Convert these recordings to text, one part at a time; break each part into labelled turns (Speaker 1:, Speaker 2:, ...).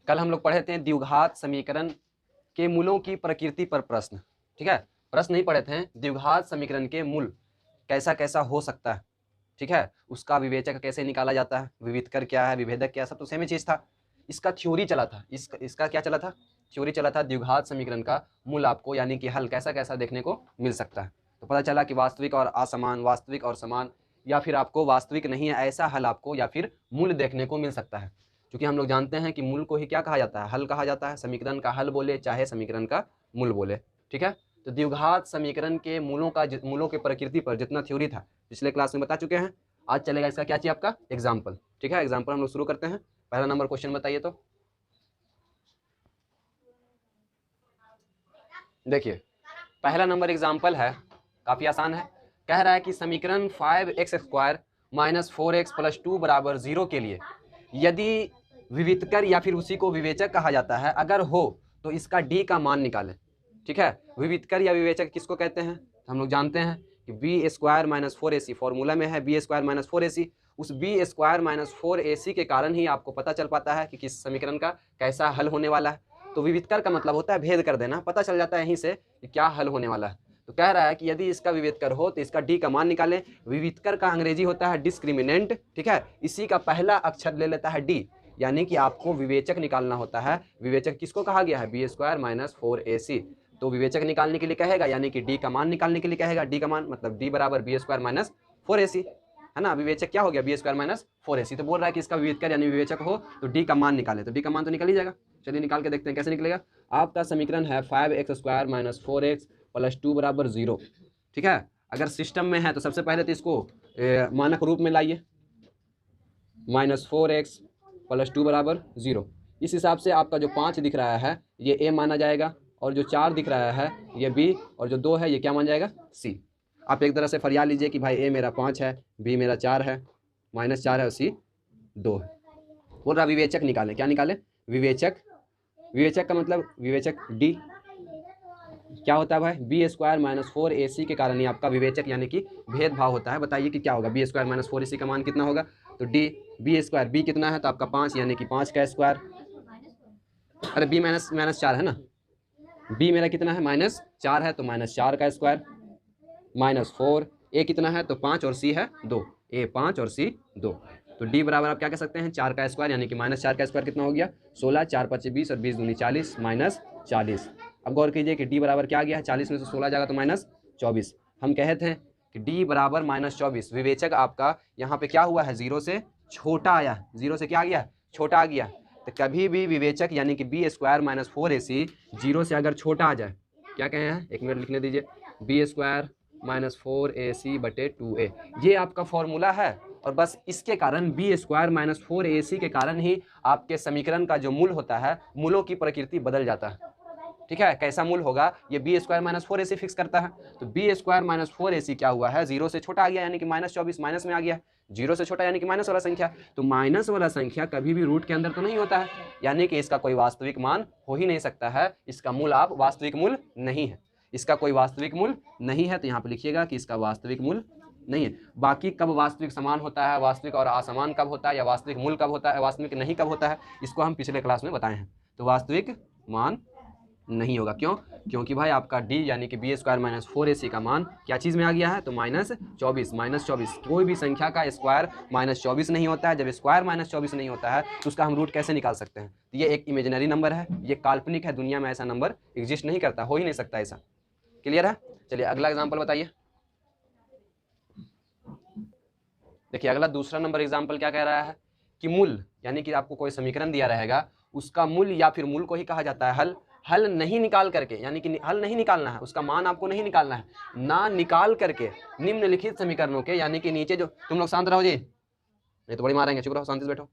Speaker 1: कल हम लोग पढ़े थे द्विघात समीकरण के मूलों की प्रकृति पर प्रश्न। ठीक है, प्रश्न नहीं पढ़े थे, द्विघात समीकरण के मूल कैसा कैसा हो सकता है। ठीक है, उसका विवेचक कैसे निकाला जाता है, विविधकर क्या है, विभेदक क्या है, सब तो सेम ही चीज था। इसका थ्योरी चला था, इसका क्या चला था, थ्योरी चला था द्विघात समीकरण का मूल आपको यानी कि हल कैसा कैसा देखने को मिल सकता है। तो पता चला कि वास्तविक और असमान, वास्तविक और समान, या फिर आपको वास्तविक नहीं है ऐसा हल आपको या फिर मूल देखने को मिल सकता है। क्योंकि हम लोग जानते हैं कि मूल को ही क्या कहा जाता है, हल कहा जाता है। समीकरण का हल बोले चाहे समीकरण का मूल बोले। ठीक है, तो द्विघात समीकरण के मूलों के प्रकृति पर जितना थ्योरी था पिछले क्लास में बता चुके हैं। आज चलेगा इसका क्या चाहिए आपका एग्जाम्पल। ठीक है, एग्जाम्पल हम लोग शुरू करते हैं। पहला नंबर क्वेश्चन बताइए। तो देखिए पहला नंबर एग्जाम्पल है, काफी आसान है। कह रहा है कि समीकरण 5x² - 4x + 2 = 0 के लिए यदि विविधकर या फिर उसी को विवेचक कहा जाता है अगर हो तो इसका d का मान निकालें। ठीक है, विविधकर या विवेचक किसको कहते हैं, तो हम लोग जानते हैं कि b² - 4ac फॉर्मूला में है b² - 4ac। उस b² - 4ac के कारण ही आपको पता चल पाता है कि किस समीकरण का कैसा हल होने वाला है। तो विविधकर का मतलब होता है भेद कर देना, पता चल जाता है यहीं से कि क्या हल होने वाला है। तो कह रहा है कि यदि इसका विविधकर हो तो इसका डी का मान निकालें। विविधकर का अंग्रेजी होता है डिस्क्रिमिनेंट। ठीक है, इसी का पहला अक्षर ले लेता है डी, यानी कि आपको विवेचक निकालना होता है। विवेचक किसको कहा गया है, b² - 4ac। तो विवेचक निकालने के लिए कहेगा यानी कि डी का मान निकालने के लिए कहेगा। डी का मान मतलब d = b² - 4ac है ना। विवेचक क्या हो गया, b² - 4ac। तो बोल रहा है कि इसका विविधकर यानी विवेचक हो तो डी का मान निकाले। तो डी का मान तो निकल ही जाएगा। चलिए निकाल के देखते हैं कैसे निकलेगा। आपका समीकरण है 5x² - 4x + 2 = 0। ठीक है, अगर सिस्टम में है तो सबसे पहले तो इसको मानक रूप में लाइए, -4x + 2 = 0। इस हिसाब से आपका जो 5 दिख रहा है ये a माना जाएगा, और जो 4 दिख रहा है ये b, और जो 2 है ये क्या मान जाएगा, c। आप एक तरह से फरिया लीजिए कि भाई a मेरा 5 है, b मेरा 4 है, -4 है और c 2 है। बोल रहा विवेचक निकालें। क्या निकालें, विवेचक। विवेचक का मतलब विवेचक d क्या होता है भाई, b² - 4ac के कारण ही आपका विवेचक यानी कि भेदभाव होता है। बताइए कि क्या होगा, b² - 4ac का मान कितना होगा, तो d b², b कितना है तो आपका 5 यानी कि 5 का स्क्वायर। अरे b -4 है ना, b मेरा कितना है, -4 है तो -4 का स्क्वायर, -4, a कितना है तो 5 और c है 2, a 5 और c 2। तो d बराबर आप क्या कह सकते हैं, 4 का स्क्वायर, यानी कि -4 का स्क्वायर कितना हो गया, 16, 4 × 5 = 20 और 20 × 2 = 40 -40। अब गौर कीजिए कि d बराबर क्या आ गया है, 40 में से 16 जाएगा तो -24। हम कहे थे कि d बराबर -24, विवेचक आपका यहाँ पे क्या हुआ है, 0 से छोटा आया, 0 से क्या आ गया, छोटा आ गया। तो कभी भी विवेचक यानी कि b² - 4ac 0 से अगर छोटा आ जाए, क्या कहे हैं, एक मिनट लिखने दीजिए, b² - 4ac / 2a, ये आपका फॉर्मूला है। और बस इसके कारण b² - 4ac के कारण ही आपके समीकरण का जो मूल होता है, मूलों की प्रकृति बदल जाता है। ठीक है, कैसा मूल होगा ये b² - 4ac फिक्स करता है। तो b² - 4ac क्या हुआ है, 0 से छोटा आ गया यानी कि -24, माइनस में आ गया, 0 से छोटा यानी कि माइनस वाला संख्या। तो माइनस वाला संख्या कभी भी रूट के अंदर तो नहीं होता है, यानी कि इसका कोई वास्तविक मान हो ही नहीं सकता है। इसका मूल आप वास्तविक मूल नहीं है, इसका कोई वास्तविक मूल नहीं है। तो यहाँ पे लिखिएगा कि इसका वास्तविक मूल नहीं है। बाकी कब वास्तविक समान होता है, वास्तविक और असमान कब होता है, या वास्तविक मूल कब होता है, वास्तविक नहीं कब होता है, इसको हम पिछले क्लास में बताए हैं। तो वास्तविक मान नहीं होगा, क्यों, क्योंकि भाई आपका d यानी कि b² - 4ac का मान क्या चीज़ में आ गया है, तो -24, -24। कोई भी संख्या का स्क्वायर -24 नहीं होता है। जब स्क्वायर -24 नहीं होता है तो उसका हम रूट कैसे निकाल सकते हैं। तो ये एक इमेजिनरी नंबर है, ये काल्पनिक है, दुनिया में ऐसा नंबर एग्जिस्ट नहीं करता, हो ही नहीं सकता ऐसा। क्लियर है। चलिए अगला एग्जाम्पल बताइए। देखिए अगला दूसरा नंबर एग्जाम्पल क्या कह रहा है कि मूल, यानी कि आपको कोई समीकरण दिया रहेगा, उसका मूल या फिर मूल को ही कहा जाता है हल। हल नहीं निकाल करके, यानी कि हल नहीं निकालना है, उसका मान आपको नहीं निकालना है, ना निकाल करके निम्नलिखित समीकरणों के, यानी कि नीचे जो, तुम लोग शांत रहो जी, नहीं तो बड़ी मारेंगे, चुप रहो, शांति से बैठो।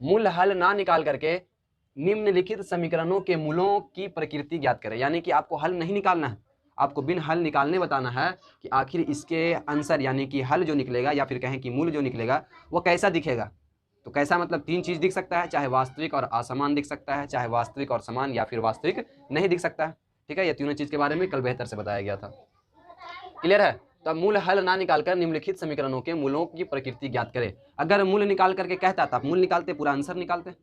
Speaker 1: मूल हल ना निकाल करके निम्नलिखित समीकरणों के मूलों की प्रकृति ज्ञात करें, यानी कि आपको हल नहीं निकालना है, आपको बिन हल निकालने बताना है कि आखिर इसके आंसर यानी कि हल जो निकलेगा या फिर कहें कि मूल जो निकलेगा वो कैसा दिखेगा। तो कैसा मतलब 3 चीज दिख सकता है, चाहे वास्तविक और असमान दिख सकता है, चाहे वास्तविक और समान, या फिर वास्तविक नहीं दिख सकता है। ठीक है, ये तीनों चीज के बारे में कल बेहतर से बताया गया था। क्लियर है। तो मूल हल ना निकालकर निम्नलिखित समीकरणों के मूलों की प्रकृति ज्ञात करें। अगर मूल निकाल करके कहता था, मूल निकालते पूरा आंसर निकालते,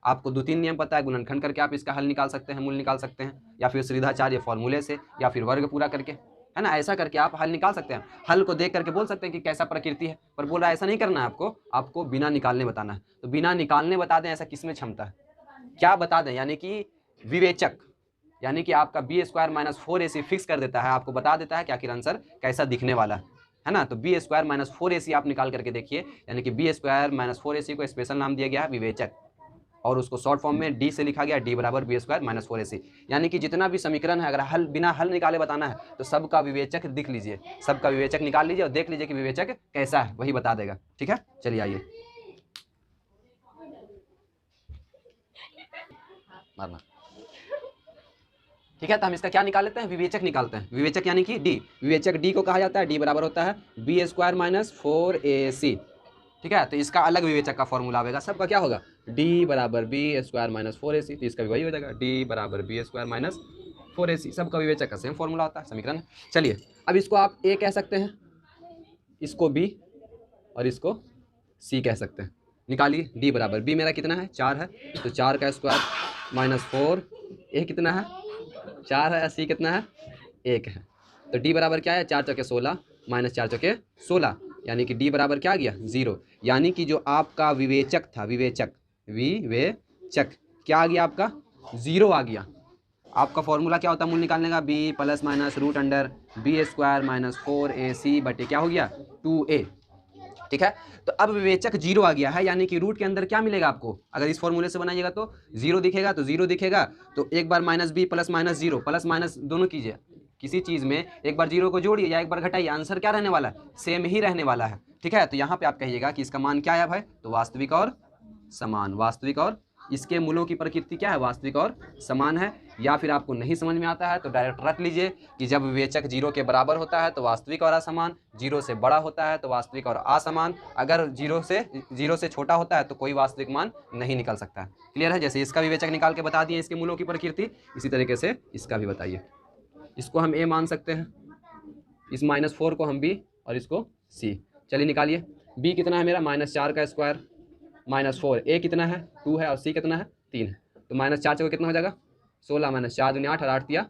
Speaker 1: आपको 2-3 नियम पता है, गुणनखंड करके आप इसका हल निकाल सकते हैं, मूल निकाल सकते हैं, या फिर सीधाचार्य फॉर्मूले से, या फिर वर्ग पूरा करके, है ना, ऐसा करके आप हल निकाल सकते हैं। हल को देख करके बोल सकते हैं कि कैसा प्रकृति है, पर बोल रहा है ऐसा नहीं करना है आपको बिना निकालने बताना है। तो बिना निकालने बता दें, ऐसा किसमें क्षमता है, क्या बता दें, यानी कि विवेचक, यानी कि आपका b² - 4ac फिक्स कर देता है, आपको बता देता है कि आखिर आंसर कैसा दिखने वाला है ना। तो b² - 4ac आप निकाल करके देखिए, यानी कि b² - 4ac को स्पेशल नाम दिया गया है विवेचक, और उसको शॉर्ट फॉर्म में d से लिखा गया, d बराबर b² - 4ac। यानी कि जितना भी समीकरण है, अगर बिना हल निकाले बताना है तो सबका विवेचक दिख लीजिए, सबका विवेचक निकाल लीजिए और देख लीजिए कि विवेचक कैसा है, वही बता देगा। ठीक है, चलिए आइए मारना। ठीक है, तो हम इसका क्या निकाल लेते हैं, विवेचक निकालते हैं। विवेचक यानी कि d, विवेचक d को कहा जाता है, d बराबर होता है b² - 4ac। ठीक है, तो इसका अलग विवेचक का फॉर्मूला आएगा, सबका क्या होगा, d बराबर b² - 4ac, तो इसका भी वही हो जाएगा, d बराबर b² - 4ac, सबका विवेचक का सेम फॉर्मूला होता है, समीकरण। चलिए, अब इसको आप a कह सकते हैं, इसको b और इसको c कह सकते हैं। निकालिए, d बराबर b मेरा कितना है, 4 है, तो 4 का स्क्वायर माइनस 4, a कितना है, 4 है, c कितना है, 1 है। तो d बराबर क्या है, 4 चौके 16 माइनस 4 चौके 16, यानी कि d बराबर क्या आ गया, 0। यानी कि जो आपका विवेचक था, विवेचक क्या आ गया आपका, 0 आ गया। आपका फॉर्मूला क्या होता है मूल निकालने का, b ± √b² - 4ac बटे क्या हो गया, 2a। ठीक है, तो अब विवेचक 0 आ गया है, यानी कि रूट के अंदर क्या मिलेगा आपको, अगर इस फॉर्मूले से बनाइएगा तो 0 दिखेगा, तो 0 दिखेगा, तो एक बार -b +-0 प्लस माइनस दोनों कीजिए। किसी चीज़ में एक बार 0 को जोड़िए या एक बार घटाइए, आंसर क्या रहने वाला है, सेम ही रहने वाला है। ठीक है, तो यहाँ पे आप कहिएगा कि इसका मान क्या है भाई, तो वास्तविक और समान, वास्तविक और इसके मूलों की प्रकृति क्या है, वास्तविक और समान है। या फिर आपको नहीं समझ में आता है तो डायरेक्ट रख लीजिए कि जब विवेचक 0 के बराबर होता है तो वास्तविक और असमान, 0 से बड़ा होता है तो वास्तविक और असमान, अगर 0 से छोटा होता है तो कोई वास्तविक मान नहीं निकल सकता है। क्लियर है, जैसे इसका विवेचक निकाल के बता दिए इसके मूलों की प्रकृति, इसी तरीके से इसका भी बताइए। इसको हम a मान सकते हैं, इस -4 को हम b और इसको c। चलिए निकालिए, b कितना है मेरा, -4 का स्क्वायर -4, a कितना है, 2 है, और c कितना है, 3 है। तो -4 को कितना हो जाएगा, 16 - 4 दूनी 8 और 8 दिया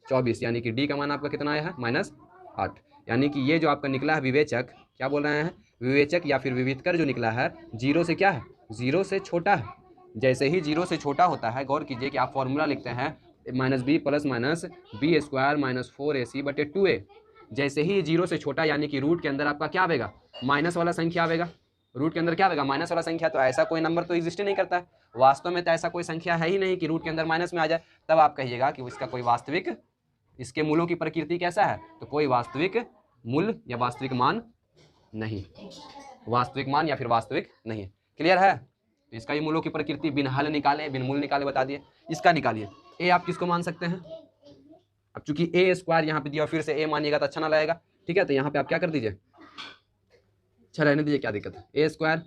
Speaker 1: 24, यानी कि d का मान आपका कितना आया है, -8। यानी कि ये जो आपका निकला है विवेचक, क्या बोल रहे हैं, विवेचक या फिर विविधकर जो निकला है 0 से क्या है, 0 से छोटा है। जैसे ही 0 से छोटा होता है, गौर कीजिए कि आप फॉर्मूला लिखते हैं -b ± b² - 4ac बटे 2a। जैसे ही 0 से छोटा, यानी कि रूट के अंदर आपका क्या आएगा, माइनस वाला संख्या आएगा, रूट के अंदर क्या आएगा, माइनस वाला संख्या। तो ऐसा कोई नंबर तो एग्जिस्ट ही नहीं करता है, वास्तव में तो ऐसा कोई संख्या है ही नहीं कि रूट के अंदर माइनस में आ जाए। तब आप कहिएगा कि इसका कोई वास्तविक, इसके मूलों की प्रकृति कैसा है, तो कोई वास्तविक मूल या वास्तविक मान नहीं, वास्तविक मान या फिर वास्तविक नहीं है। क्लियर है, तो इसका ये मूलों की प्रकृति बिन हल निकाले, बिन मूल निकाले बता दिए। इसका निकालिए, ए आप किसको मान सकते हैं, अब चूंकि a² यहाँ पे दिया, फिर से a मानिएगा तो अच्छा ना लगेगा। ठीक है, तो यहाँ पे आप क्या कर दीजिए, अच्छा रहने दीजिए, क्या दिक्कत है, a²,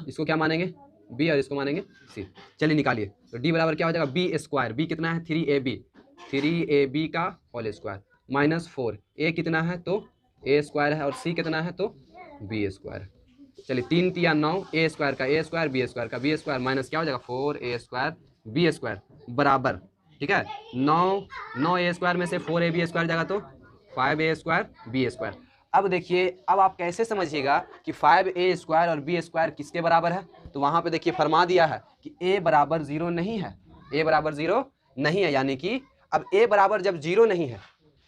Speaker 1: इसको क्या मानेंगे, b, और इसको मानेंगे c। चलिए निकालिए, तो d बराबर क्या हो जाएगा, b², b कितना है, 3ab का होल स्क्वायर -4, a कितना है तो a² है, और c कितना है तो b²। चलिए 3 × 9, a² का a², b² का b² माइनस क्या हो जाएगा, 4a² b² बराबर, ठीक है, 9a² में से 4ab² जाएगा तो 5a² b²। अब देखिए, अब आप कैसे समझिएगा कि 5a² और b² किसके बराबर है, तो वहाँ पे देखिए फरमा दिया है कि a बराबर 0 नहीं है, a बराबर 0 नहीं है, यानी कि अब a बराबर जब 0 नहीं है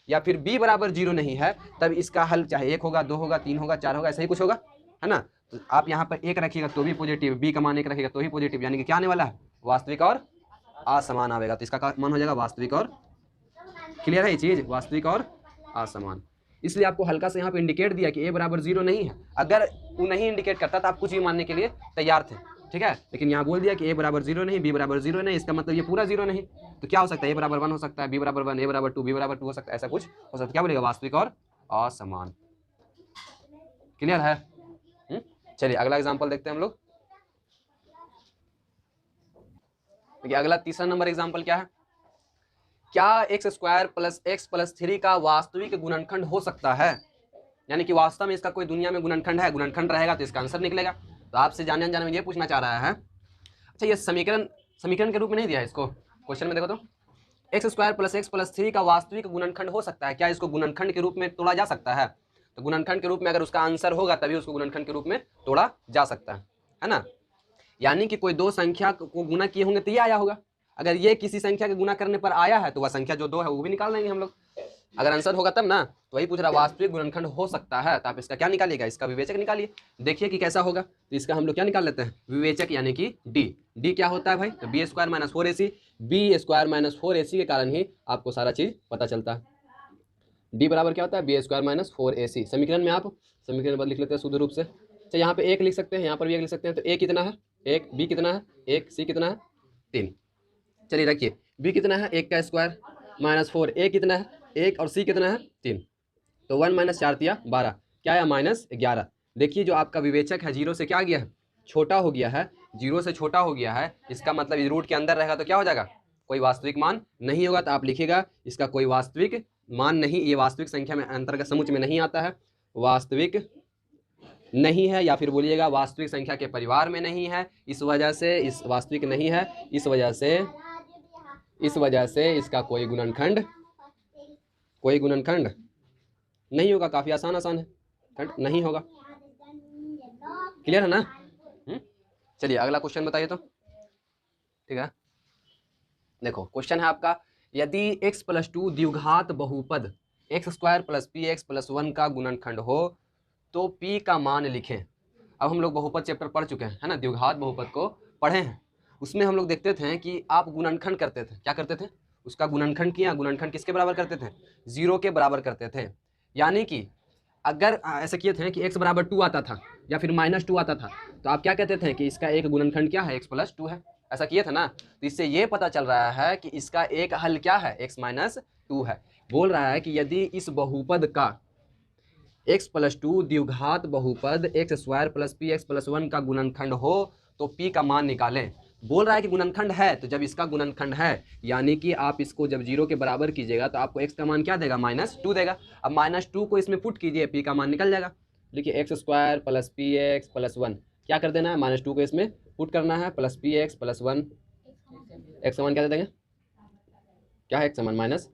Speaker 1: या फिर b बराबर 0 नहीं है, तब इसका हल चाहे 1 होगा, 2 होगा, 3 होगा, 4 होगा, ऐसा ही कुछ होगा, है ना। तो आप यहाँ पर 1 रखिएगा तो भी पॉजिटिव, b का मान 1 रखिएगा तो ही पॉजिटिव, यानी कि क्या आने वाला है, वास्तविक और असमान आवेगा। तो इसका मान हो जाएगा वास्तविक और, क्लियर है ये चीज, वास्तविक और असमान। इसलिए आपको हल्का से यहाँ पे इंडिकेट दिया कि a बराबर 0 नहीं है। अगर वो नहीं इंडिकेट करता तो आप कुछ भी मानने के लिए तैयार थे, ठीक है, लेकिन यहाँ बोल दिया कि a बराबर 0 नहीं, b बराबर 0 नहीं, इसका मतलब ये पूरा 0 नहीं। तो क्या हो सकता है, a बराबर 1 हो सकता है, b बराबर 1, a बराबर 2, b बराबर 2 हो सकता है, ऐसा कुछ हो सकता है। क्या बोलेगा, वास्तविक और असमान। क्लियर है, चलिए अगला एग्जाम्पल देखते हैं हम लोग। देखिए अगला तीसरा नंबर एग्जाम्पल क्या है, क्या x² + x + 3 का वास्तविक गुणनखंड हो सकता है, यानी कि वास्तव में इसका कोई दुनिया में गुणनखंड है, गुणनखंड रहेगा तो इसका आंसर निकलेगा। तो आपसे जाने अनजाने में ये पूछना चाह रहा है, अच्छा ये समीकरण समीकरण के रूप में नहीं दिया है इसको, क्वेश्चन में देखो तो x square plus x plus 3 का वास्तविक गुणनखंड हो सकता है क्या, इसको गुणनखंड के रूप में तोड़ा जा सकता है। तो गुणनखंड के रूप में अगर उसका आंसर होगा तभी उसको गुणनखंड के रूप में तोड़ा जा सकता है ना। यानी कि कोई दो संख्या को गुना किए होंगे तो ये आया होगा, अगर ये किसी संख्या के गुना करने पर आया है तो वह संख्या जो 2 है वो भी निकाल लेंगे हम लोग, अगर आंसर होगा तब ना। तो वही पूछ रहा वास्तविक गुणनखंड हो सकता है, तो आप इसका क्या निकालिएगा, इसका विवेचक निकालिए, देखिए कि कैसा होगा। तो इसका हम लोग क्या निकाल लेते हैं, विवेचक यानी कि डी। डी क्या होता है भाई, तो b square minus 4ac, b square minus 4ac के कारण ही आपको सारा चीज पता चलता है। डी बराबर क्या होता है, बी स्क्वायर माइनस 4ac। समीकरण में आप समीकरण पर लिख लेते हैं शुद्ध रूप से, तो यहाँ पे 1 लिख सकते हैं, यहाँ पर भी 1 लिख सकते हैं। तो ए कितना है 1, बी कितना है 1, सी कितना है 3। चलिए रखिए, बी कितना है 1 का स्क्वायर माइनस 4, ए कितना है 1 और सी कितना है 3। तो 1 माइनस 4 दिया 12, क्या है -11। देखिए जो आपका विवेचक है 0 से क्या गया है, छोटा हो गया है, 0 से छोटा हो गया है, इसका मतलब इस रूट के अंदर रहेगा तो क्या हो जाएगा, कोई वास्तविक मान नहीं होगा। तो आप लिखिएगा इसका कोई वास्तविक मान नहीं, ये वास्तविक संख्या में अंतर्गत समुच्चय में नहीं आता है, वास्तविक नहीं है, या फिर बोलिएगा वास्तविक संख्या के परिवार में नहीं है, इस वजह से इस वास्तविक नहीं है, इस वजह से इसका कोई गुणनखंड नहीं होगा। काफी आसान है, नहीं होगा। क्लियर है ना। चलिए अगला क्वेश्चन बताइए तो, ठीक है। देखो क्वेश्चन है आपका, यदि x + 2 द्विघात बहुपद x square plus P x plus 1 का गुणनखंड हो तो p का मान लिखें। अब हम लोग बहुपद चैप्टर पढ़ चुके हैं, है ना, द्विघात बहुपद को पढ़े हैं। उसमें हम लोग देखते थे कि आप गुणनखंड करते थे, क्या करते थे, उसका गुणनखंड किया, गुणनखंड किसके बराबर करते थे, 0 के बराबर करते थे। यानी कि अगर ऐसे किए थे कि x बराबर 2 आता था या फिर -2 आता था, तो आप क्या कहते थे कि इसका एक गुणनखंड क्या है, x + 2 है, ऐसा किए थे ना। तो इससे ये पता चल रहा है कि इसका एक हल क्या है, x - 2 है। बोल रहा है कि यदि इस बहुपद का x + 2 द्विघात बहुपद x square plus P x plus 1 का गुणनखंड हो तो p का मान निकालें। बोल रहा है कि गुणनखंड है, तो जब इसका गुणनखंड है यानी कि आप इसको जब 0 के बराबर कीजिएगा तो आपको x का मान क्या देगा, -2 देगा। अब -2 को इसमें पुट कीजिए, p का मान निकल जाएगा। देखिए x square plus P x plus 1 क्या कर देना है, -2 को इसमें पुट करना है, plus P x plus 1, x का मान क्या दे देंगे, क्या है x का मान -2।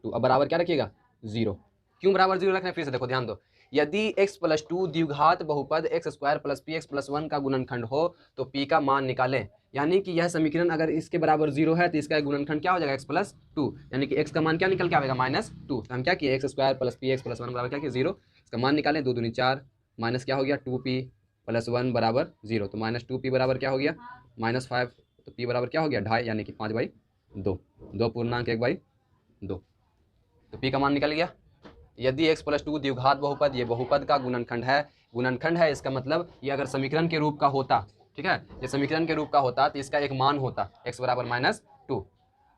Speaker 1: अब बराबर क्या रखिएगा 0। क्यों बराबर 0 रखना है, फिर से देखो ध्यान दो, यदि x + 2 द्विघात बहुपद x square plus P x plus 1 का गुणनखंड हो तो p का मान निकालें। यानी कि यह समीकरण अगर इसके बराबर 0 है तो इसका गुणनखंड क्या हो जाएगा, x + 2, यानी कि x का मान क्या निकल के आएगा -2। तो हम क्या किए, x square plus P x plus 1 बराबर क्या किए 0, इसका मान निकालें, 2 दूनी 4 माइनस क्या हो गया 2p प्लस 1 बराबर 0। तो -2p बराबर क्या हो गया -5, तो p बराबर क्या हो गया 2.5, यानी कि 5/2, 2 पूर्णांक 1/2, तो p का मान निकल गया। यदि x + 2 द्विघात बहुपद, ये बहुपद का गुणनखंड है, इसका मतलब ये अगर समीकरण के रूप का होता, ठीक है, ये समीकरण के रूप का होता तो इसका एक मान होता x बराबर -2।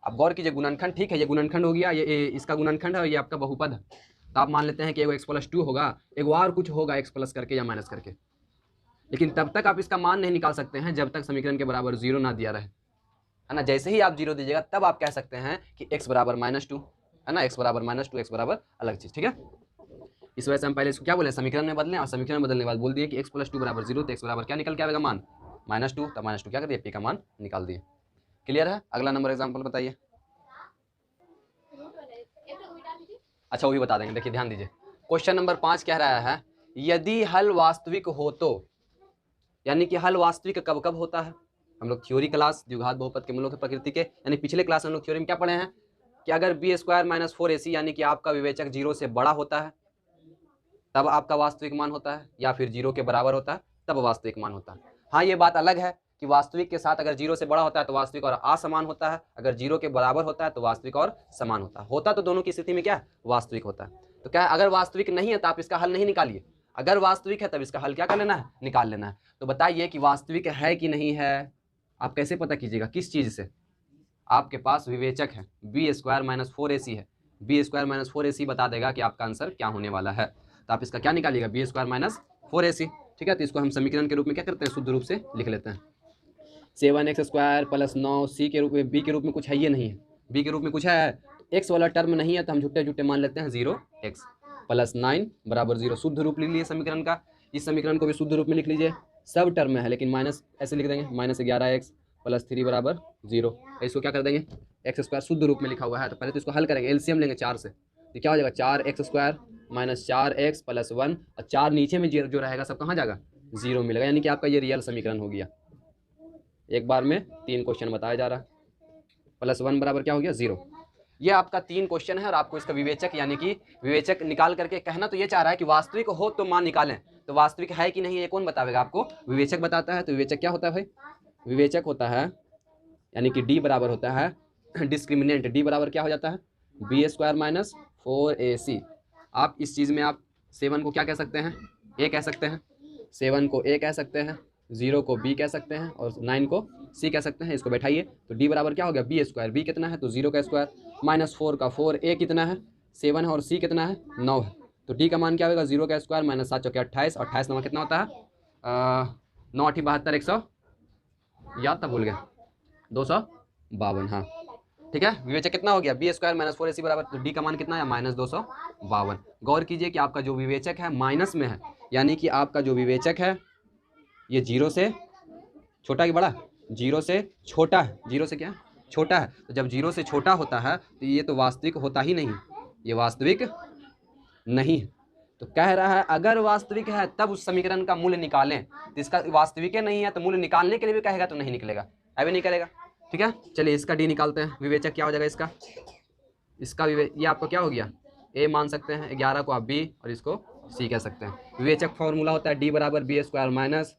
Speaker 1: अब गौर कीजिए गुणनखंड, ठीक है, ये गुणनखंड हो गया, ये इसका गुणनखंड है और ये आपका बहुपद है। तो आप मान लेते हैं कि एगो x + 2 होगा, एक और कुछ होगा x प्लस करके या माइनस करके, लेकिन तब तक आप इसका मान नहीं निकाल सकते हैं जब तक समीकरण के बराबर 0 ना दिया रहे, है ना। जैसे ही आप 0 दीजिएगा तब आप कह सकते हैं कि x बराबर -2, है ना, x बराबर -2, x बराबर अलग चीज, ठीक है। इस वजह से हम पहले इसको क्या बोले, समीकरण में बदलें, और समीकरण बदलने के बाद बोल दिए कि x + 2 बराबर 0, तो x बराबर क्या निकल के आएगा मान -2, तो -2 क्या कर दिए, p का मान निकाल दिए। क्लियर है। अगला नंबर एग्जाम्पल बताइए। अच्छा वो भी बता देंगे, देखिए ध्यान दीजिए। क्वेश्चन नंबर 5 कह रहा है, यदि हल वास्तविक हो तो, यानी कि हल वास्तविक कब कब होता है। हम लोग थ्योरी क्लास द्विघात बहुपद के मूलों की प्रकृति के, यानी पिछले क्लास में हम लोग थ्योरी में क्या पढ़े हैं कि अगर b स्क्वायर माइनस 4ac यानी कि आपका विवेचक 0 से बड़ा होता है तब आपका वास्तविक मान होता है, या फिर 0 के बराबर होता है तब वास्तविक मान होता है। हाँ ये बात अलग है कि वास्तविक के साथ अगर 0 से बड़ा होता है तो वास्तविक और असमान होता है, अगर 0 के बराबर होता है तो वास्तविक और समान होता है तो दोनों की स्थिति में क्या वास्तविक होता है। तो क्या है, अगर वास्तविक नहीं है तो आप इसका हल नहीं निकालिए, अगर वास्तविक है तब इसका हल क्या कर लेना है, निकाल लेना है। तो बताइए कि वास्तविक है कि नहीं है, आप कैसे पता कीजिएगा, किस चीज से, आपके पास विवेचक है b स्क्वायर माइनस 4ac है, b स्क्वायर माइनस 4ac बता देगा कि आपका आंसर क्या होने वाला है। तो आप इसका क्या निकालिएगा, b स्क्वायर माइनस 4ac, ठीक है। तो इसको हम समीकरण के रूप में क्या करते हैं, शुद्ध रूप से लिख लेते हैं, 7x स्क्वायर प्लस 9c के रूप में, b के रूप में कुछ है ये नहीं है, b के रूप में कुछ है, x वाला टर्म नहीं है तो हम झूठे मान लेते हैं 0x प्लस 9 बराबर 0, शुद्ध रूप लिख लीजिए समीकरण का। इस समीकरण को भी शुद्ध रूप में लिख लीजिए, सब टर्म में है लेकिन माइनस ऐसे लिख देंगे, -11x प्लस 3 बराबर 0। इसको क्या कर देंगे, एक्स स्क्वायर शुद्ध रूप में लिखा हुआ है तो पहले तो इसको हल करेंगे, एलसीएम लेंगे 4 से, तो क्या हो जाएगा 4x² माइनस 4x प्लस 1, और 4 नीचे में जो रहेगा सब कहाँ जाएगा, 0 मिलेगा, यानी कि आपका ये रियल समीकरण हो गया। एक बार में 3 क्वेश्चन बताया जा रहा है। प्लस 1 बराबर क्या हो गया 0। ये आपका 3 क्वेश्चन है और आपको इसका विवेचक यानी कि विवेचक निकाल करके, कहना तो ये चाह रहा है कि वास्तविक हो तो मान निकालें, तो वास्तविक है कि नहीं ये कौन बतावेगा आपको, विवेचक बताता है। तो विवेचक क्या होता है भाई, विवेचक होता है यानी कि डी बराबर होता है डिस्क्रिमिनेंट, डी बराबर क्या हो जाता है b² माइनस 4ac। आप इस चीज़ में आप 7 को क्या कह सकते हैं, a कह सकते हैं, 7 को a कह सकते हैं, 0 को b कह सकते हैं और 9 को c कह सकते हैं। इसको बैठाइए तो d बराबर क्या हो गया b², b कितना है तो 0 का स्क्वायर माइनस 4 का 4, a कितना है 7 है और c कितना है 9 है, तो d का मान क्या होगा 0 का स्क्वायर माइनस 7 चौके 28, 28 9 कितना होता है 9 8 72, 100 याद था भूल गया 252। हाँ ठीक है, विवेचक कितना हो गया b² माइनस 4ac बराबर, तो d का मान कितना है माइनस 252। गौर कीजिए कि आपका जो विवेचक है माइनस में है, यानी कि आपका जो विवेचक है ये 0 से छोटा कि बड़ा, 0 से छोटा है, 0 से क्या छोटा है, तो जब 0 से छोटा होता है तो ये तो वास्तविक होता ही नहीं, ये वास्तविक नहीं है। तो कह रहा है अगर वास्तविक है तब उस समीकरण का मूल्य निकालें, तो इसका वास्तविक नहीं है तो मूल्य निकालने के लिए भी कहेगा तो नहीं निकलेगा, अभी नहीं करेगा। ठीक है, चलिए इसका डी निकालते हैं। विवेचक क्या हो जाएगा इसका ये आपको क्या हो गया ए मान सकते हैं, 11 को आप बी और इसको सी कह सकते हैं। विवेचक फॉर्मूला होता है डी बराबर b² माइनस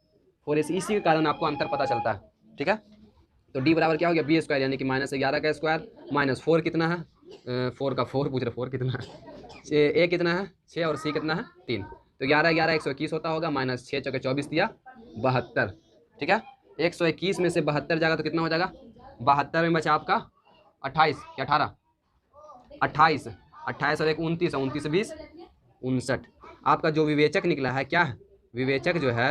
Speaker 1: 4ac, इसी के कारण आपको अंतर पता चलता है। ठीक है, तो डी बराबर क्या हो गया b² यानी कि माइनस 11 का स्क्वायर माइनस 4 कितना है 4 का 4 पूछ रहे 4 कितना है, ए कितना है 6 और सी कितना है 3, तो 11 11 121 होता होगा, माइनस 6 चौके 24 दिया 72। ठीक है, 121 में से 72 जाएगा तो कितना हो जाएगा, 72 में बचा आपका 28 या 18, 28 28 और 1 29, 29 से 20 59। आपका जो विवेचक निकला है क्या है, विवेचक जो है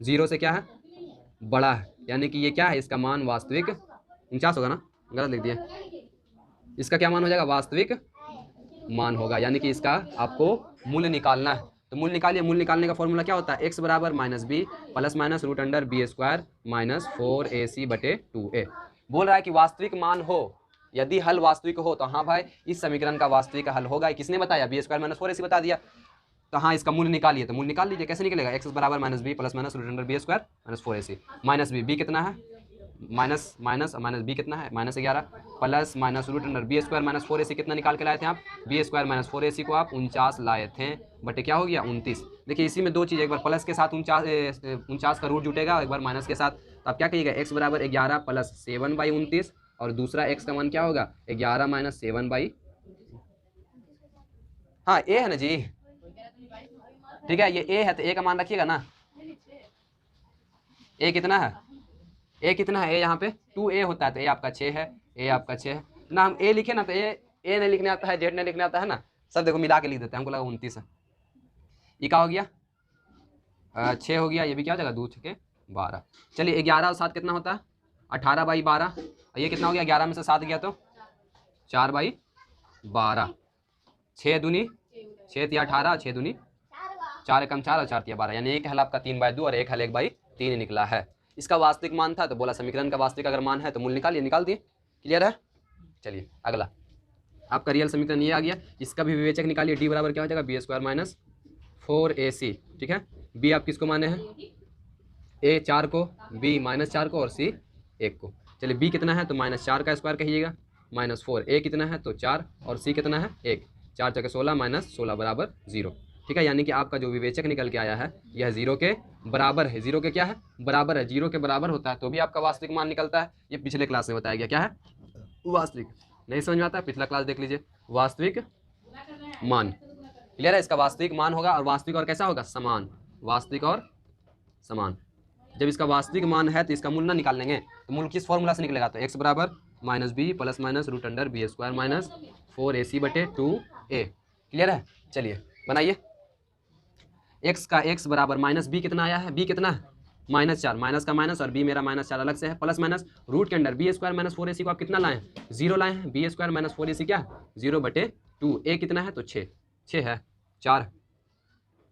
Speaker 1: 0 से क्या है बड़ा है, यानी कि ये क्या है इसका मान वास्तविक 49 होगा ना, गलत लिख दिया, इसका क्या मान हो जाएगा वास्तविक मान होगा, यानी कि इसका आपको मूल्य निकालना है। तो मूल्य निकालिए, मूल्य निकालने का फॉर्मूला क्या होता है x बराबर minus b plus minus root under b² minus 4ac बटे 2a। बोल रहा है कि वास्तविक मान हो, यदि हल वास्तविक हो तो हाँ भाई इस समीकरण का वास्तविक हल होगा। किसने बताया b² माइनस 4ac बता दिया, तो हाँ इसका मूल्य निकालिए, तो मूल्य निकाल लीजिए। कैसे निकलेगा, x बराबर minus b plus minus root under b² minus 4ac, minus b कितना है माइनस माइनस माइनस बी कितना है minus 11 plus minus root under b² minus 4ac कितना निकाल के लाए थे आप, b² माइनस 4ac को आप 49 लाए थे, बटे क्या हो गया 29। देखिए इसी में दो चीज़, एक बार प्लस के साथ 49 का रूट जुटेगा, एक बार माइनस के साथ, तो आप क्या कहिएगा x बराबर 11 प्लस 7/29 और दूसरा x का मान क्या होगा 11 माइनस 7 हाँ a है ना जी, ठीक है ये a है तो a का मान रखिएगा ना, a कितना है a कितना है, a यहाँ पे 2a होता है तो a आपका 6 है, a आपका 6 है ना, हम a लिखे ना तो a नहीं लिखने आता है, z नहीं लिखने आता है ना, सब देखो मिला के लिख देते हैं, हमको लगा 29 है। ये क्या हो गया 6 हो गया, ये भी क्या हो जाएगा 2 6 12। चलिए 11 और 7 कितना होता है 18/12, और ये कितना हो गया 11 में से 7 गया तो 4/12, 6 दूनी 6 तिया 18, 6 दूनी 4 एकम 4 और 4 तिया 12, यानी एक हल आपका 3/2 और एक हल 1/3 निकला है। इसका वास्तविक मान था तो बोला समीकरण का वास्तविक अगर मान है तो मूल्य निकालिए, निकाल दिए, क्लियर है। चलिए अगला आपका रियल समीकरण ये आ गया, इसका भी विवेचक निकालिए, डी बराबर क्या हो जाएगा b² माइनस 4ac। ठीक है, b आप किसको माने हैं, a 4 को, b माइनस 4 को और c 1 को। चलिए b कितना है तो माइनस 4 का स्क्वायर कहिएगा माइनस 4, a कितना है तो 4 और c कितना है 1, 4 चौके 16 माइनस 16 बराबर 0। ठीक है, यानी कि आपका जो विवेचक निकल के आया है यह 0 के बराबर है, 0 के क्या है बराबर है, 0 के बराबर होता है तो भी आपका वास्तविक मान निकलता है। ये पिछले क्लास में बताया गया, क्या है वास्तविक, नहीं समझ में आता है पिछला क्लास देख लीजिए, वास्तविक मान, क्लियर है। इसका वास्तविक मान होगा और वास्तविक और कैसा होगा समान, वास्तविक और समान। जब इसका वास्तविक मान है तो इसका मूल्य ना निकाल लेंगे, तो मूल्य किस फॉर्मूला से निकलेगा, तो x बराबर minus b plus minus root under b² minus 4ac बटे 2a। क्लियर है, चलिए बनाइए। x का x बराबर माइनस बी कितना आया है, b कितना है -4, माइनस का माइनस और b मेरा -4 अलग से है, प्लस माइनस रूट के अंडर b² माइनस 4ac को आप कितना लाए हैं 0 लाए हैं, b² माइनस 4ac क्या 0/2, a कितना है तो 6 है 4,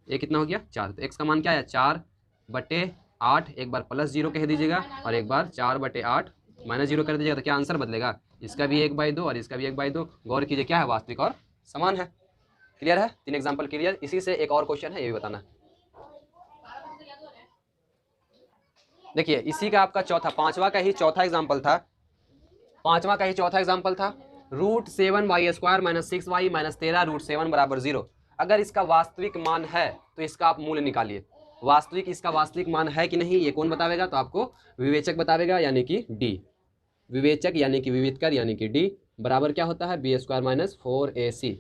Speaker 1: a कितना हो गया 4, तो x का मान क्या है 4/8 8 एक बार प्लस 0 कह दीजिएगा और एक बार 4/8 माइनस 0 कर दीजिएगा, तो क्या आंसर बदलेगा? इसका भी 1/2 और इसका भी 1/2। गौर कीजिए क्या है, वास्तविक और समान है। क्लियर है? 3 एग्जाम्पल क्लियर। इसी से एक और क्वेश्चन है, ये भी बताना है। देखिए इसी का आपका पांचवा का ही चौथा एग्जाम्पल था। √7y² - 6y - 13 √7 = 0। अगर इसका वास्तविक मान है तो इसका आप मूल्य निकालिए। वास्तविक, इसका वास्तविक मान है कि नहीं ये कौन बतावेगा? तो आपको विवेचक बतावेगा, यानी कि डी। विवेचक यानी कि विविधकर यानी कि डी बराबर क्या होता है? b² - 4ac।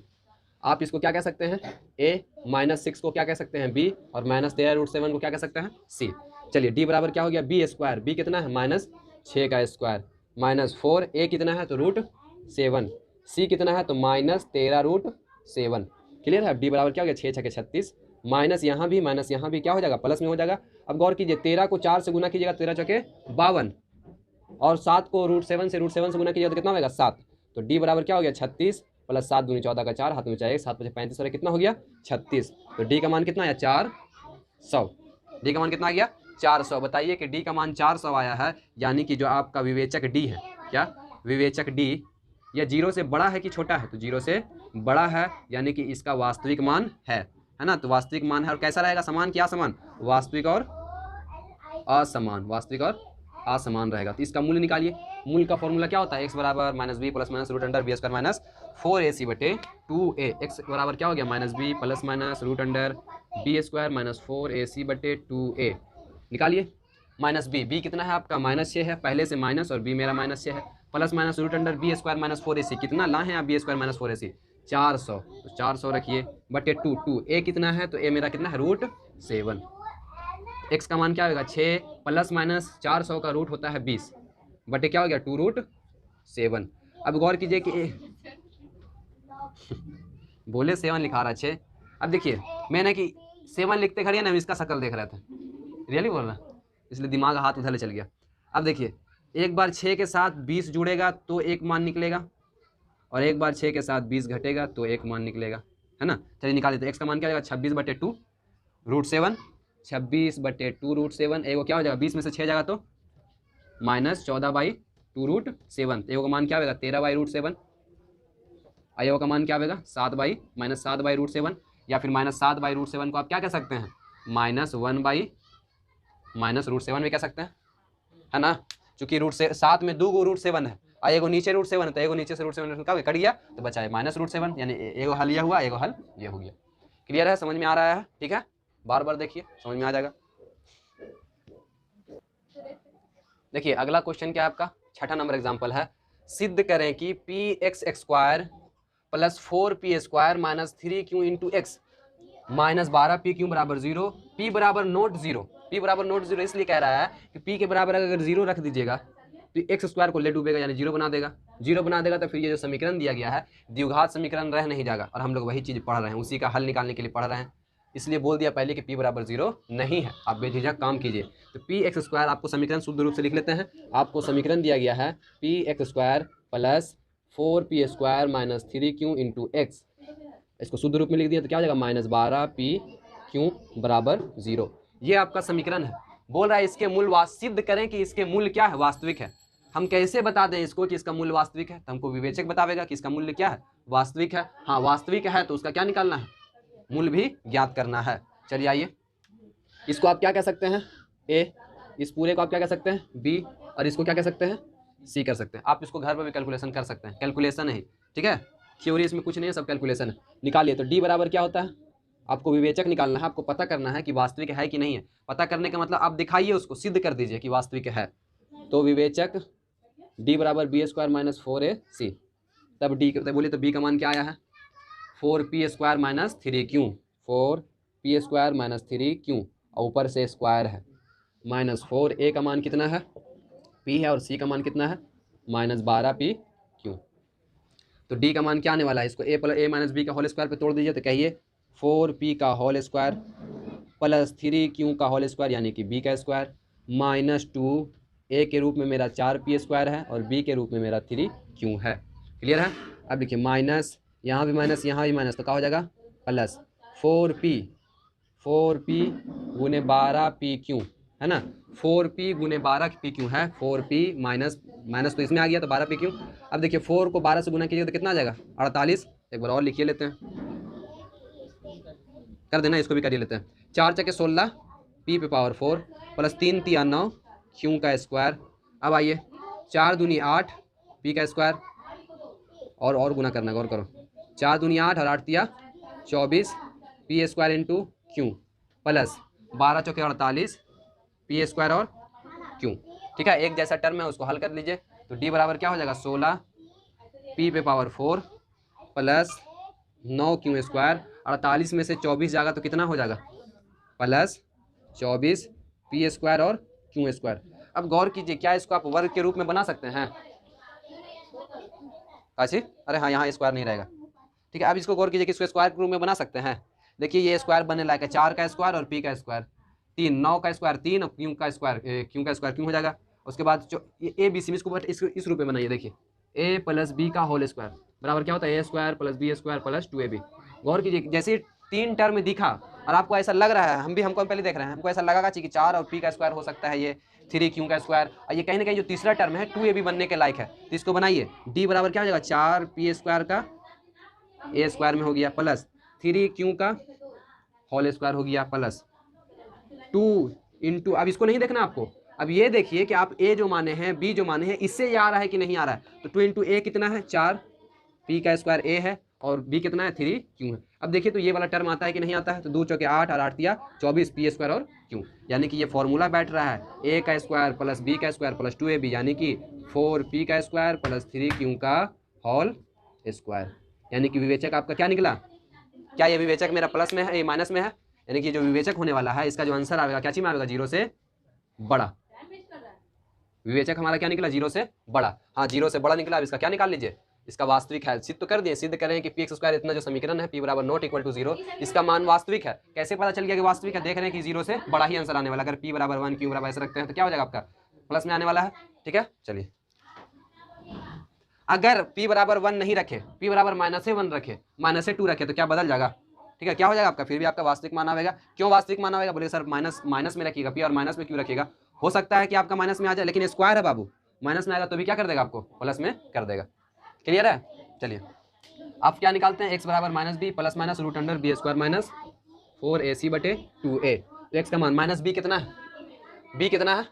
Speaker 1: आप इसको क्या कह सकते हैं? a, -6 को क्या कह सकते हैं? b, और -13 √7 को क्या कह सकते हैं? c। चलिए d बराबर क्या हो गया? b²। b कितना है? -6 का स्क्वायर, -4, a कितना है? तो √7, c कितना है? तो -13 √7। क्लियर है? d बराबर क्या हो गया? 6 × 36, माइनस यहाँ भी क्या हो जाएगा? प्लस में हो जाएगा। अब गौर कीजिए 13 को 4 से गुना कीजिएगा, 13 चौके 52, और 7 को √7 से गुना कीजिएगा तो कितना होगा? 7। तो d बराबर क्या हो गया? 36 + 7 दूनी 14 का 4, हाथ में 4 7 × 5 = 35 और कितना हो गया? 36। तो d का मान कितना आया? 400। d का मान कितना आ गया? 400। बताइए कि d का मान 400 आया है, यानी कि जो आपका विवेचक d है, क्या विवेचक d यह 0 से बड़ा है कि छोटा है? तो 0 से बड़ा है, यानी कि इसका वास्तविक मान है ना? तो वास्तविक मान है, और कैसा रहेगा? समान कि असमान? वास्तविक और असमान, वास्तविक और असमान रहेगा। तो इसका मूल्य निकालिए। मूल्य का फॉर्मूला क्या होता है? x बराबर -b + √b² - 4ac/2a। x बराबर क्या हो गया? -b + √b² - 4ac/2a। निकालिए। -b, b कितना है आपका? -6 है, पहले से माइनस, और b मेरा -6 है, प्लस माइनस √b² - 4ac। कितना लाए हैं आप? b² - 4ac, 400। तो 400 रखिए बटे 2 a कितना है? तो a मेरा कितना है? √7। x का मान क्या होगा? 6 ± 400 का रूट होता है 20, बटे क्या हो गया? 2√7। अब गौर कीजिए कि बोले 7 लिखा रहा 6। अब देखिए मैंने कि 7 लिखते खड़े ना, हम इसका शक्ल देख रहे थे, रियली बोल रहा, इसलिए दिमाग हाथ उधर ले चल गया। अब देखिए एक बार 6 के साथ 20 जुड़ेगा तो एक मान निकलेगा, और एक बार 6 के साथ 20 घटेगा तो एक मान निकलेगा, है ना? चलिए निकाल देते। x का मान क्या होगा? 26/2 √7, 26/2 √7। एगो क्या हो जाएगा? 20 में से 6 जाएगा तो -14/2 √7। एगो का मान क्या होगा? 13/√7। एगो का मान क्या होगा? -7/√7, या फिर -7/√7 को आप क्या कह सकते हैं? -1/√7 भी कह सकते हैं, है ना? चूंकि √7 में 2 गो √7 है, और एगो नीचे √7 है, तो एगो नीचे से √7 का कट गया तो बचा है -√7, यानी एगो हल यह हुआ, एगो हल ये हो गया। क्लियर है? समझ में आ रहा है? ठीक है, बार बार देखिए, समझ में आ जाएगा। देखिए अगला क्वेश्चन क्या है आपका? 6ठा नंबर एग्जांपल है। सिद्ध करें कि px² + 4p² - 3q × x - 12pq = 0। p बराबर नोट 0, p बराबर नोट 0 इसलिए कह रहा है कि p के बराबर अगर 0 रख दीजिएगा तो x² को ले डूबेगा, यानी 0 बना देगा। 0 बना देगा तो फिर ये जो समीकरण दिया गया है द्विघात समीकरण रह नहीं जाएगा, और हम लोग वही चीज़ पढ़ रहे हैं, उसी का हल निकालने के लिए पढ़ रहे हैं। इसलिए बोल दिया पहले कि p बराबर 0 नहीं है, आप बेझिझक काम कीजिए। तो px² आपको समीकरण शुद्ध रूप से लिख लेते हैं। आपको समीकरण दिया गया है px² + 4p² - 3q × x। इसको शुद्ध रूप में लिख दिया तो क्या हो जाएगा? -12pq = 0। ये आपका समीकरण है। बोल रहा है इसके मूल्य सिद्ध करें कि इसके मूल्य क्या है? वास्तविक है। हम कैसे बता दें इसको कि इसका मूल्य वास्तविक है? तो हमको विवेचक बतावेगा कि इसका मूल्य क्या है? वास्तविक है। हाँ वास्तविक है तो उसका क्या निकालना है? मूल्य भी ज्ञात करना है। चलिए आइए, इसको आप क्या कह सकते हैं? a, इस पूरे को आप क्या कह सकते हैं? b, और इसको क्या कह सकते हैं? c कर सकते हैं। आप इसको घर पर भी कैलकुलेशन कर सकते हैं, कैलकुलेशन है, ठीक है, थ्योरी इसमें कुछ नहीं है, सब कैलकुलेशन है। निकालिए। तो d बराबर क्या होता है? आपको विवेचक निकालना है, आपको पता करना है कि वास्तविक है कि नहीं है। पता करने का मतलब आप दिखाइए, उसको सिद्ध कर दीजिए कि वास्तविक है। तो विवेचक d बराबर b² - 4ac, तब d बोलिए तो b का मान क्या आया है? 4p² - 3q, 4p² - 3q, और ऊपर से स्क्वायर है, -4a का मान कितना है? p है, और c का मान कितना है? -12pq। तो d का मान क्या आने वाला है? इसको a - b का होल स्क्वायर पे तोड़ दीजिए तो कहिए 4p का होल स्क्वायर + 3q का होल स्क्वायर, यानी कि b का स्क्वायर, -2 a के रूप में मेरा 4p² है, और b के रूप में मेरा 3q है। क्लियर है? अब देखिए माइनस, यहाँ भी माइनस, यहाँ भी माइनस, तो क्या हो जाएगा? प्लस 4p गुने 12pq, है ना। 4p गुने 12p क्यों है, 4p माइनस माइनस तो इसमें आ गया तो 12p क्यों। अब देखिए 4 को 12 से गुना कीजिए तो कितना आ जाएगा 48। एक बार और लिखिए लेते हैं, कर देना, इसको भी करिए लेते हैं। 4 चके 16 p पे पावर 4 प्लस 3 तिया 9 q का स्क्वायर। अब आइए 4 दूनी 8 p का स्क्वायर और गुना करना, गौर करो। 4 दूनी 8 और 8 तिया 24 p square into Q plus 12 चौके 48 p स्क्वायर और क्यू। ठीक है, एक जैसा टर्म है उसको हल कर लीजिए। तो d बराबर क्या हो जाएगा 16 p पे पावर 4 प्लस 9 क्यू स्क्वायर। 48 में से 24 जाएगा तो कितना हो जाएगा प्लस 24 p स्क्वायर और क्यू स्क्वायर। अब गौर कीजिए, क्या इसको आप वर्ग के रूप में बना सकते हैं? अच्छी, अरे हाँ यहाँ स्क्वायर नहीं रहेगा। ठीक है, अब इसको गौर कीजिए कि इसको स्क्वायर के रूप में बना सकते हैं। देखिए ये स्क्वायर बनने लायक है, 4 का स्क्वायर और p का स्क्वायर 3, 9 का स्क्वायर 3 और क्यू का स्क्वायर क्यों हो जाएगा। उसके बाद जो ए बी सी इसको इस रूप में बनाइए। देखिए a प्लस बी का होल स्क्वायर बराबर क्या होता है a square plus b square plus 2ab। गौर कीजिए जैसे 3 टर्म दिखा और आपको ऐसा लग रहा है, हमको पहले देख रहे हैं, हमको ऐसा लगा कि 4 और p का स्क्वायर हो सकता है, ये 3 क्यू का स्क्वायर, और ये कहीं ना कहीं जो तीसरा टर्म है 2ab बनने के लायक है। तो इसको बनाइए, d बराबर क्या हो जाएगा 4 p स्क्वायर का a स्क्वायर में हो गया प्लस 3 क्यू का होल स्क्वायर हो गया प्लस 2 इंटू, अब इसको नहीं देखना आपको, अब ये देखिए कि आप a जो माने हैं b जो माने हैं इससे ये आ रहा है कि नहीं आ रहा है। तो 2 इंटू a कितना है 4 p का स्क्वायर a है और b कितना है 3 क्यू है। अब देखिए तो ये वाला टर्म आता है कि नहीं आता है। तो 2 चौके 8 और 8 तिया 24 p स्क्वायर और क्यू, यानी कि ये फॉर्मूला बैठ रहा है a का स्क्वायर प्लस b का स्क्वायर प्लस 2ab, यानी कि 4p का स्क्वायर प्लस 3 क्यू का होल स्क्वायर। यानी कि विवेचक आपका क्या निकला, क्या ये विवेचक मेरा प्लस में है ये माइनस में है, यानी कि जो विवेचक होने वाला है इसका जो आंसर आएगा क्या चीज में आएगा 0 से बड़ा। विवेचक हमारा क्या निकला 0 से बड़ा। हाँ 0 से बड़ा निकला। अब इसका क्या निकाल लीजिए, इसका वास्तविक है। सिद्ध तो कर दिए, सिद्ध करें कि पी एक्स स्क्वायर इतना जो समीकरण है p बराबर नॉट इक्वल टू 0, इसका मान वास्तविक है। कैसे पता चल गया कि वास्तविक है, देख रहे हैं कि 0 से बड़ा ही आंसर आने वाला। अगर p बराबर 1 q बराबर ऐसे रखते हैं तो क्या हो जाएगा आपका प्लस में आने वाला है। ठीक है, चलिए अगर p बराबर 1 नहीं रखे, p बराबर -1 रखे, -2 रखे तो क्या बदल जाएगा। ठीक है, क्या हो जाएगा आपका, फिर भी आपका वास्तविक मान आएगा। क्यों वास्तविक मान आएगा, बोले सर माइनस में रखिएगा p और माइनस में क्यों रखेगा। हो सकता है कि आपका माइनस में आ जाए, लेकिन स्क्वायर है बाबू, माइनस में आएगा तो भी क्या कर देगा आपको प्लस में कर देगा। क्लियर है, चलिए आप क्या निकालते हैं x बराबर -b plus minus root under b square minus 4ac बटे 2a। तो x का मान -b कितना है, b कितना है,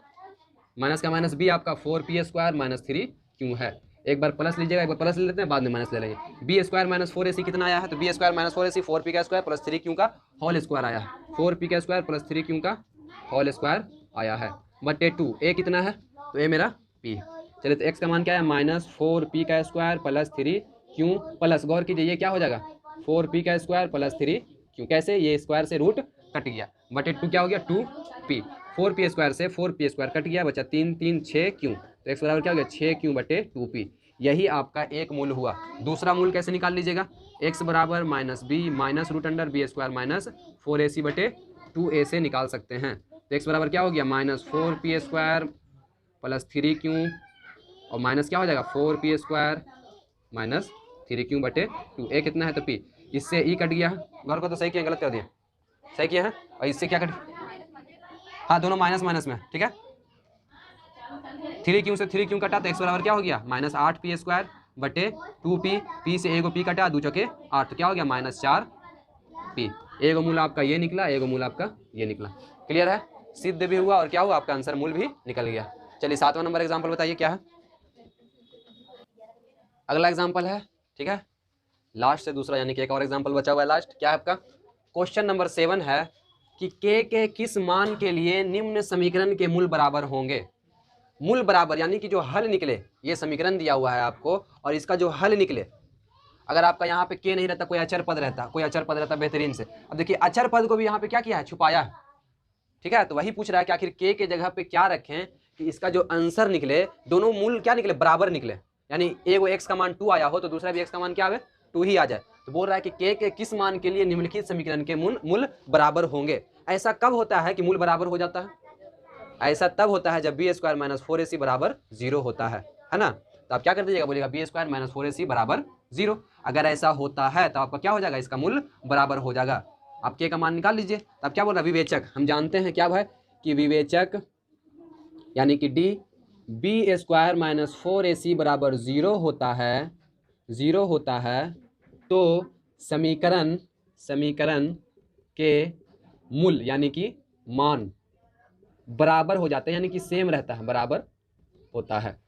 Speaker 1: माइनस का माइनस b आपका 4p स्क्वायर माइनस 3q है। एक बार प्लस लीजिएगा, एक बार प्लस ले लेते हैं, बाद में माइनस ले लेंगे। b स्क्वायर माइनस 4ac कितना आया है, तो b square minus 4ac 4p का स्क्वायर प्लस 3q का होल स्क्वायर आया है। 4p का स्क्वायर प्लस 3q का होल स्क्वायर आया है बटे 2। a कितना है, तो a मेरा p। चलिए तो x का मान क्या है -4p का स्क्वायर प्लस 3q प्लस, गौर कीजिए ये क्या हो जाएगा 4p का स्क्वायर प्लस 3q। कैसे, ये स्क्वायर से रूट कट गया बटे 2 क्या हो गया 2p। 4p स्क्वायर से 4p स्क्वायर कट गया, बचा 3 3 6q। तो x बराबर क्या हो गया 6q बटे 2p। यही आपका एक मूल हुआ। दूसरा मूल कैसे निकाल लीजिएगा, x बराबर -b minus root under b square minus 4ac बटे 2a से निकाल सकते हैं। तो x बराबर क्या हो गया -4p स्क्वायर प्लस 3q और माइनस क्या हो जाएगा 4p स्क्वायर माइनस 3q बटे 2a कितना है तो p। इससे e कट गया, गौर को तो सही किया गलत कर दिया, सही किया है। और इससे क्या कट, हाँ दोनों माइनस माइनस में। ठीक है, 3q से 3q कटा तो x बराबर क्या हो गया -8p स्क्वायर बटे 2p। p से एगो p कटा 2 चौके 8 तो क्या हो गया -4p। एगो मूल आपका ये निकला, एगो मूल आपका ये निकला। क्लियर है, सिद्ध भी हुआ और क्या हुआ आपका आंसर मूल भी निकल गया। चलिए 7वां नंबर एग्जाम्पल बताइए क्या है। अगला एग्जाम्पल है, ठीक है लास्ट से दूसरा, यानी कि एक और एग्जाम्पल बचा हुआ है लास्ट। क्या है आपका क्वेश्चन नंबर 7 है कि k के किस मान के लिए निम्न समीकरण के मूल बराबर होंगे। मूल बराबर यानी कि जो हल निकले, ये समीकरण दिया हुआ है आपको और इसका जो हल निकले, अगर आपका यहाँ पे k नहीं रहता, कोई अचर पद रहता, कोई अचर पद रहता बेहतरीन से। अब देखिए अचर पद को भी यहाँ पे क्या किया है, छुपाया है। ठीक है, तो वही पूछ रहा है कि आखिर k के जगह पे क्या रखें कि इसका जो आंसर निकले, दोनों मूल क्या निकले बराबर निकले। यानी एगो x का मान 2 आया हो तो दूसरा भी x का मान क्या आवे 2 ही आ जाए। तो बोल रहा है कि k के किस मान के लिए निम्नलिखित समीकरण के मूल बराबर होंगे। ऐसा कब होता है कि मूल बराबर हो जाता है, ऐसा तब होता है जब b स्क्वायर माइनस 4ac बराबर 0 होता है ना। तो आप क्या कर दीजिएगा, बोलिएगा b स्क्वायर माइनस 4ac बराबर 0। अगर ऐसा होता है तो आपका क्या हो जाएगा, इसका मूल बराबर हो जाएगा। आप k का मान निकाल लीजिए। तो आप क्या बोल रहा है विवेचक, हम जानते हैं क्या भाई कि विवेचक यानी कि D B square minus 4ac बराबर ज़ीरो होता है तो समीकरण के मूल यानी कि मान बराबर हो जाते हैं, यानी कि सेम रहता है, बराबर होता है।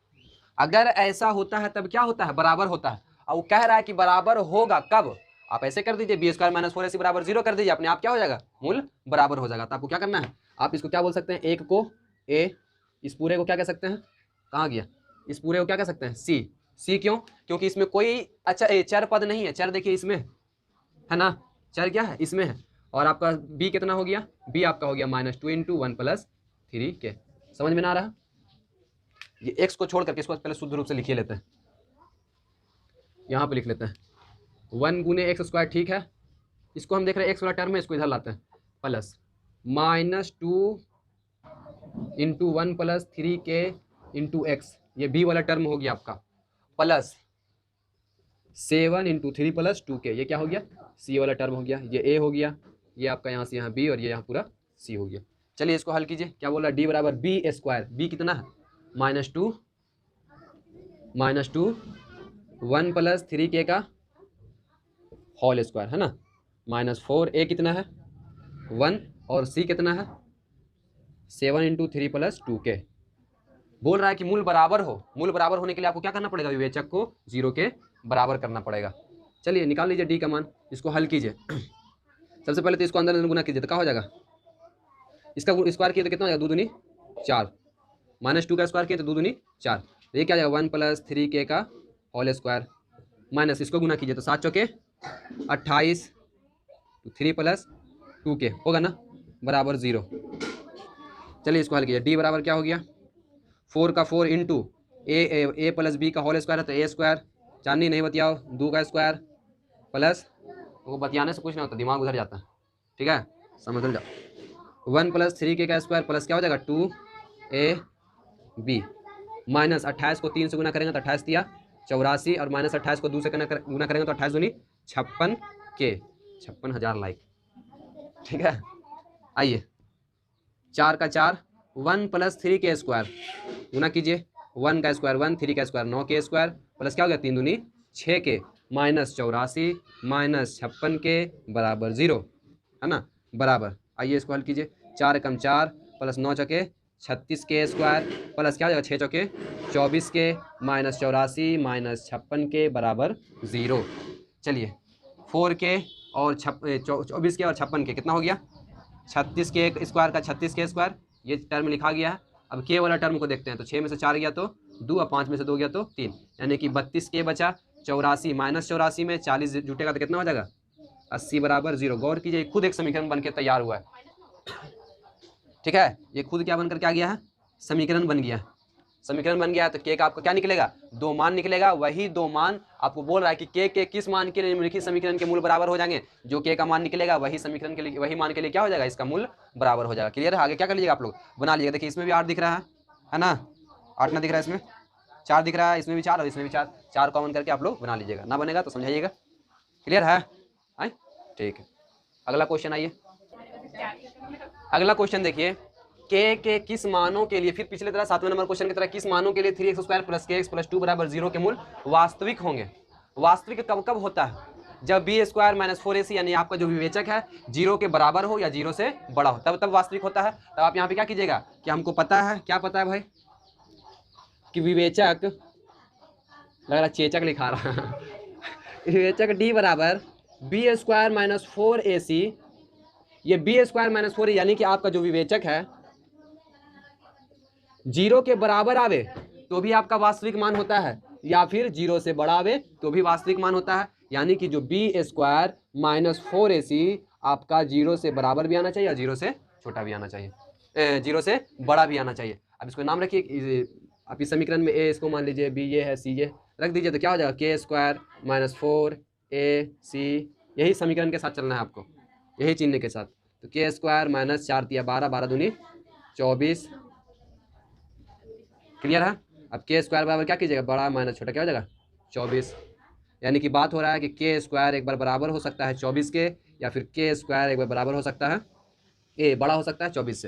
Speaker 1: अगर ऐसा होता है तब क्या होता है, बराबर होता है। और वो कह रहा है कि बराबर होगा कब, आप ऐसे कर दीजिए बी स्क्वायर माइनस 4ac बराबर 0 कर दीजिए, अपने आप क्या हो जाएगा, मूल बराबर हो जाएगा। तो आपको क्या करना है, आप इसको क्या बोल सकते हैं, एक को ए, इस पूरे को क्या कह सकते हैं, कहाँ गया, इस पूरे को क्या कह सकते हैं सी क्यों, क्योंकि इसमें कोई अच्छा चर पद नहीं है, चर देखिए इसमें है ना, चर क्या है इसमें है। और आपका बी कितना हो गया, बी आपका हो गया -2 × 1 + 3k। समझ में ना आ रहा, ये x को छोड़ करके इसको पहले शुद्ध रूप से लिखिए लेते हैं, यहाँ पे लिख लेते हैं 1 × x², ठीक है। इसको हम देख रहे हैं x वाला टर्म है, इसको इधर लाते हैं, प्लस -2 × 1 + 3k × x, ये b वाला टर्म हो गया आपका, प्लस 7 × 3 + 2k, ये क्या हो गया, c वाला टर्म हो गया, ये a हो गया, ये आपका यहाँ से यहाँ b और ये यहाँ पूरा c हो गया। चलिए इसको हल कीजिए, क्या बोल रहा है, d बराबर b², b कितना है -2 1 + 3k का होल स्क्वायर है ना, -4a कितना है 1 और c कितना है 7 × 3 + 2k। बोल रहा है कि मूल बराबर हो, मूल बराबर होने के लिए आपको क्या करना पड़ेगा, विवेचक को 0 के बराबर करना पड़ेगा। चलिए निकाल लीजिए d का मान, इसको हल कीजिए। सबसे पहले तो इसको अंदर अंदर गुना कीजिए तो क्या हो जाएगा, इसका स्क्वायर किए तो कितना हो जाएगा, 2 दूनी 4, -2 का स्क्वायर किए तो 2 दूनी 4, तो ये क्या जाएगा 1 + 3k का होल स्क्वायर, माइनस इसको गुना कीजिए तो 7 चौके 28, 3 + 2k होगा ना, बराबर 0। चलिए इसको हल कीजिए, d बराबर क्या हो गया, 4 का 4 × a + b का होल स्क्वायर है तो a², चांदी नहीं बतियाओ, 2 का स्क्वायर प्लस, वो बतियाने से कुछ नहीं होता, दिमाग उधर जाता है, ठीक है, समझ जाओ, 1 + 3k का स्क्वायर प्लस क्या हो जाएगा 2ab, माइनस 28 को 3 से गुना करेंगे तो 28 दिया 84, और -28 को 2 से गुना करेंगे तो 28 दूनी 56k, 56,000 लाइक, ठीक है। आइए 4 का 4 1 + 3k स्क्वायर गुना कीजिए, 1 का स्क्वायर 1, 3 का स्क्वायर 9k स्क्वायर, प्लस क्या हो गया 3 दूनी 6k, -84 -56k बराबर 0 है ना, बराबर। आइए इसको हल कीजिए, 4 × 4 प्लस 9 चौके 36k स्क्वायर, प्लस क्या हो जाएगा 6 चौके 24k, -84 -56k बराबर 0। चलिए 4k और 24k और 56k कितना हो गया, 36k स्क्वायर का 36k स्क्वायर, ये टर्म लिखा गया है। अब k वाला टर्म को देखते हैं तो 6 में से 4 गया तो 2 और 5 में से 2 गया तो 3, यानी कि 32k बचा, 84 -84 में 40 जुटेगा तो कितना हो जाएगा 80 बराबर 0। गौर कीजिए खुद एक समीकरण बनकर तैयार हुआ है, ठीक है, ये खुद क्या बनकर क्या गया है, समीकरण बन गया, समीकरण बन गया है तो k का आपका क्या निकलेगा, 2 मान निकलेगा। वही 2 मान आपको बोल रहा है कि k के किस मान के लिए निम्नलिखित समीकरण के मूल बराबर हो जाएंगे, जो k का मान निकलेगा वही समीकरण के लिए, वही मान के लिए क्या हो जाएगा, इसका मूल बराबर हो जाएगा। क्लियर है, आगे क्या कर लीजिएगा आप लोग बना लीजिएगा। देखिए इसमें भी 8 दिख रहा है ना, 8 ना दिख रहा है, इसमें 4 दिख रहा है, इसमें भी 4 और इसमें भी 4, 4 कॉमन करके आप लोग बना लीजिएगा, ना बनेगा तो समझाइएगा। क्लियर है, आए ठीक है। अगला क्वेश्चन आइए, अगला क्वेश्चन देखिए, के किस मानों के लिए, फिर पिछले तरह 7वें नंबर क्वेश्चन की तरह किस मानों के लिए 3x² + kx + 2 बराबर 0 के मूल वास्तविक होंगे। वास्तविक कब कब होता है, जब b² - 4ac यानी आपका जो विवेचक है 0 के बराबर हो या 0 से बड़ा हो, तब वास्तविक होता है। तब आप यहाँ पे क्या कीजिएगा कि हमको पता है, क्या पता है भाई, कि विवेचक, लग रहा चेचक लिखा रहा है विवेचक d बराबर b² - 4ac, ये b² - 4 यानी कि आपका जो विवेचक है 0 के बराबर आवे तो भी आपका वास्तविक मान होता है, या फिर 0 से बड़ा आवे तो भी वास्तविक मान होता है। यानी कि जो b² - 4ac आपका 0 से बराबर भी आना चाहिए और 0 से छोटा भी आना चाहिए, 0 से बड़ा भी आना चाहिए। अब इसको नाम रखिए, आप इस समीकरण में a इसको मान लीजिए, b ये है, c ये रख दीजिए, तो क्या हो जाएगा k² - 4ac, यही समीकरण के साथ चलना है आपको, यही चिन्ह के साथ। तो k² - 4 दिया 12, 12 दूनी 24। क्लियर है। अब k² बराबर क्या कीजिएगा, बड़ा माइनस छोटा क्या हो जाएगा 24, यानी कि बात हो रहा है कि k² एक बार बराबर हो सकता है 24 के, या फिर k² एक बार बराबर हो सकता है, बड़ा हो सकता है 24 से।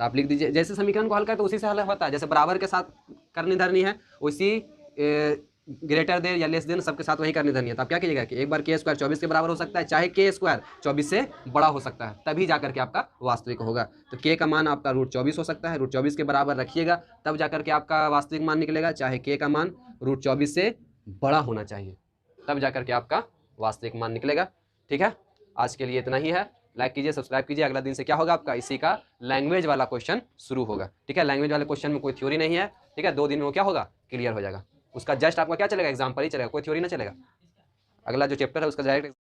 Speaker 1: तो आप लिख दीजिए, जैसे समीकरण को हल करें तो उसी से हल होता है, जैसे बराबर के साथ करनी धरनी है, उसी ग्रेटर देन या लेस देन सबके साथ वही करनी धरनी है। तो आप क्या कीजिएगा कि एक बार के स्क्वायर 24 के बराबर हो सकता है, चाहे के स्क्वायर 24 से बड़ा हो सकता है, तभी जाकर के आपका वास्तविक होगा। तो के का मान आपका √24 हो सकता है, √24 के बराबर रखिएगा, तब जाकर के आपका वास्तविक मान निकलेगा, चाहे के का मान √24 से बड़ा होना चाहिए, तब जाकर के आपका वास्तविक मान निकलेगा। ठीक है, आज के लिए इतना ही है। लाइक कीजिए, सब्सक्राइब कीजिए। अगला दिन से क्या होगा आपका, इसी का लैंग्वेज वाला क्वेश्चन शुरू होगा। ठीक है, लैंग्वेज वाले क्वेश्चन में कोई थ्योरी नहीं है। ठीक है, 2 दिन में वो क्या होगा, क्लियर हो जाएगा। उसका जस्ट आपका क्या चलेगा, एग्जाम्पल ही चलेगा, कोई थ्योरी ना चलेगा। अगला जो चैप्टर है उसका डायरेक्ट